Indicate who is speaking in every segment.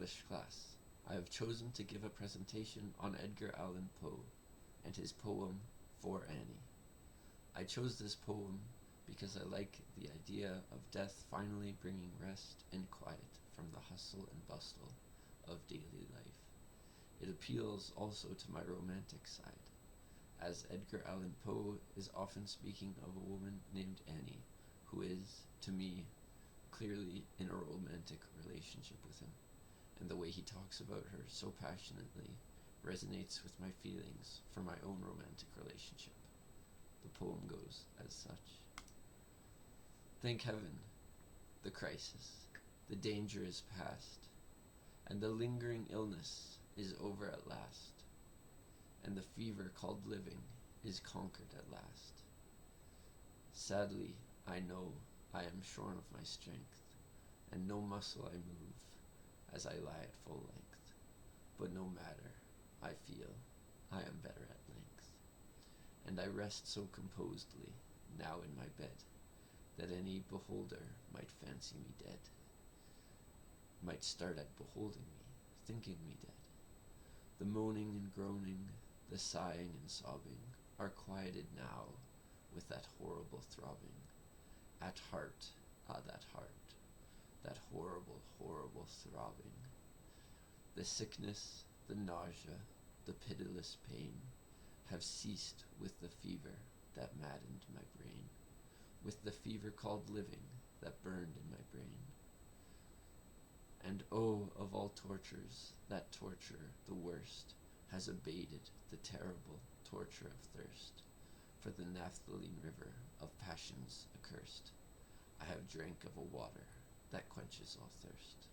Speaker 1: English class. I have chosen to give a presentation on Edgar Allan Poe and his poem For Annie. I chose this poem because I like the idea of death finally bringing rest and quiet from the hustle and bustle of daily life. It appeals also to my romantic side, as Edgar Allan Poe is often speaking of a woman named Annie, who is, to me, clearly in a romantic relationship with him, and the way he talks about her so passionately resonates with my feelings for my own romantic relationship. The poem goes as such. Thank heaven, the crisis, the danger is past, and the lingering illness is over at last, and the fever called living is conquered at last. Sadly, I know I am shorn of my strength, and no muscle I move as I lie at full length. But no matter, I feel I am better at length, and I rest so composedly now in my bed that any beholder might fancy me dead, might start at beholding me, thinking me dead. The moaning and groaning, the sighing and sobbing are quieted now with that horrible throbbing. At heart, that heart, that horrible, horrible throbbing. The sickness, the nausea, the pitiless pain have ceased with the fever that maddened my brain, with the fever called living that burned in my brain. And oh, of all tortures, that torture, the worst, has abated the terrible torture of thirst, for the naphthaline river of passions accursed. I have drank of a water that quenches all thirst,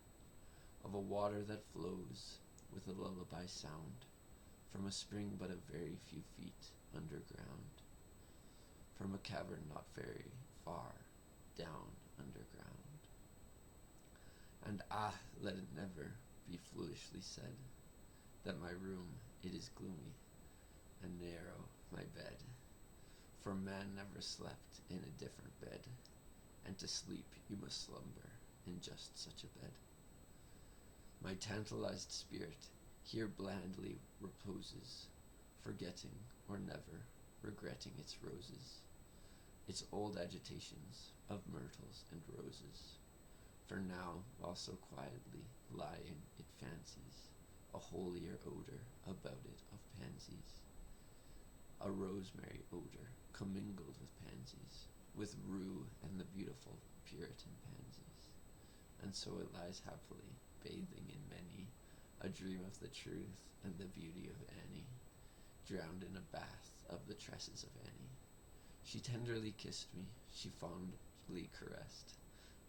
Speaker 1: of a water that flows with a lullaby sound from a spring but a very few feet underground, from a cavern not very far down underground. And let it never be foolishly said that my room, it is gloomy, and narrow my bed, for man never slept in a different bed, and to sleep you must slumber in just such a bed. My tantalized spirit here blandly reposes, forgetting or never regretting its roses, its old agitations of myrtles and roses. For now, while so quietly lying, it fancies a holier odor about it of pansies, a rosemary odor commingled with pansies, with rue and the beautiful Puritan pansies. And so it lies happily, bathing in many a dream of the truth and the beauty of Annie, drowned in a bath of the tresses of Annie. She tenderly kissed me, she fondly caressed,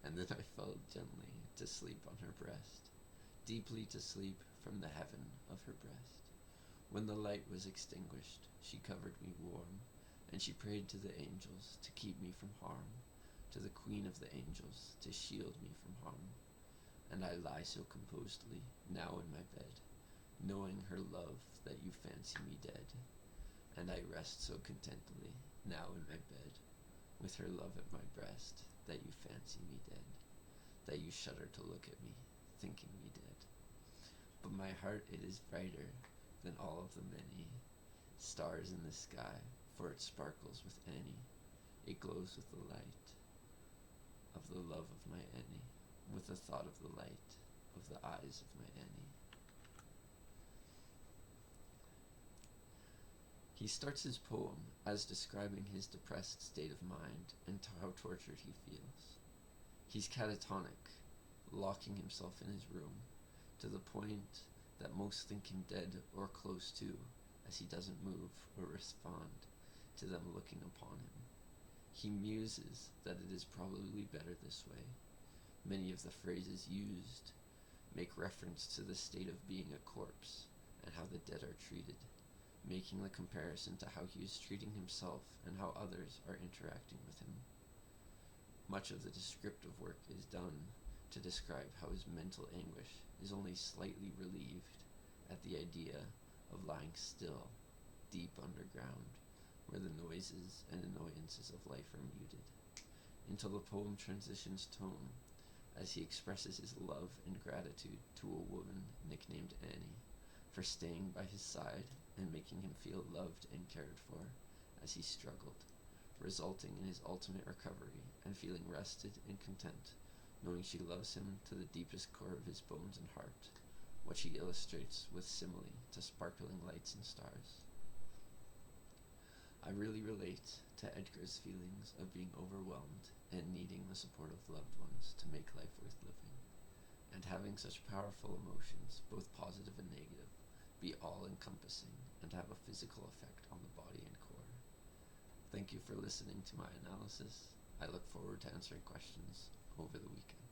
Speaker 1: and then I fell gently to sleep on her breast, deeply to sleep from the heaven of her breast. When the light was extinguished, she covered me warm, and she prayed to the angels to keep me from harm, to the queen of the angels to shield me from harm. And I lie so composedly now in my bed, knowing her love that you fancy me dead, and I rest so contentedly now in my bed, with her love at my breast, that you fancy me dead, that you shudder to look at me, thinking me dead. But my heart, it is brighter than all of the many stars in the sky, for it sparkles with Annie. It glows with the light of the love of my Annie, with the thought of the light of the eyes of my Annie. He starts his poem as describing his depressed state of mind and how tortured he feels. He's catatonic, locking himself in his room, to the point that most think him dead or close to, as he doesn't move or respond to them looking upon him. He muses that it is probably better this way. Many of the phrases used make reference to the state of being a corpse and how the dead are treated, making the comparison to how he is treating himself and how others are interacting with him. Much of the descriptive work is done to describe how his mental anguish is only slightly relieved at the idea of lying still, deep underground, where the noises and annoyances of life are muted, until the poem transitions tone as he expresses his love and gratitude to a woman nicknamed Annie for staying by his side and making him feel loved and cared for as he struggled, resulting in his ultimate recovery and feeling rested and content, knowing she loves him to the deepest core of his bones and heart, what she illustrates with simile to sparkling lights and stars. I really relate to Edgar's feelings of being overwhelmed and needing the support of loved ones to make life worth living, and having such powerful emotions, both positive and negative, be all-encompassing and have a physical effect on the body and core. Thank you for listening to my analysis. I look forward to answering questions over the weekend.